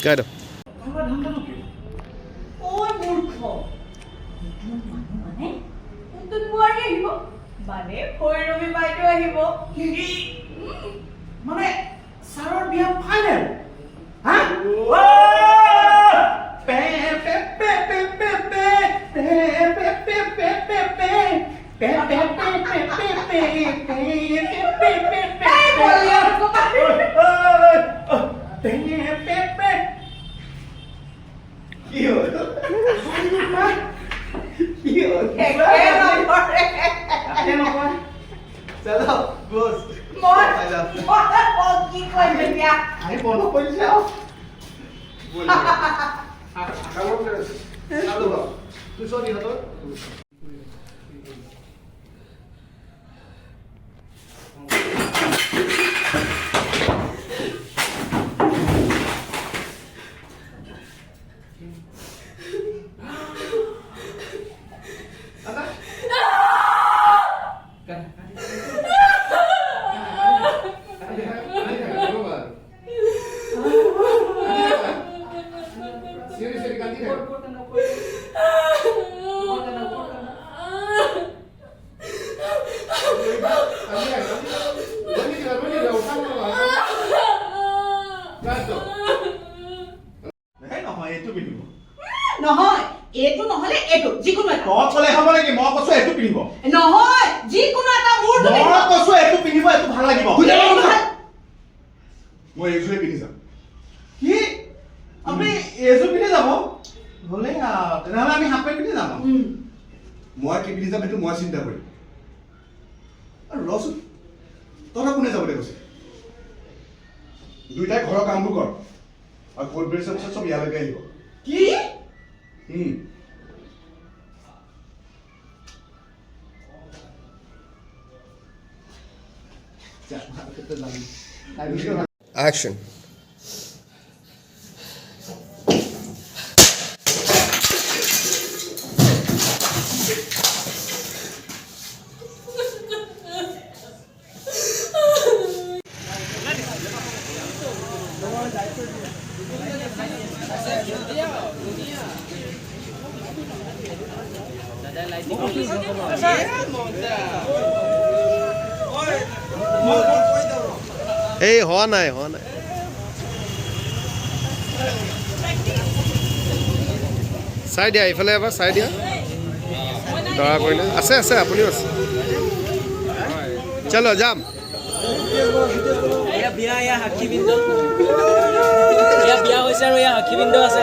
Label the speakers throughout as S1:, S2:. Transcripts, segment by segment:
S1: Claro. Action. Hey, হোৱা নাই চাই দিয়া ইফালে এবাৰ চাই দিয়া দৰা কৰিলে আছে আপুনিও আছে চলো যাম
S2: বিয়া সাক্ষীবৃন্দ বিয়া হৈছে আৰু সাক্ষীবৃন্দ আছে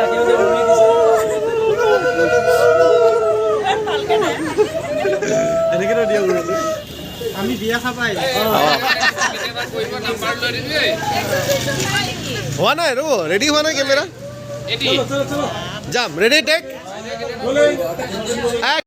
S2: আমি বিয়া খাবাই
S1: হোৱা নাই আৰু ৰেডি হোৱা নাই কেমেৰা যাম ৰেডি টেক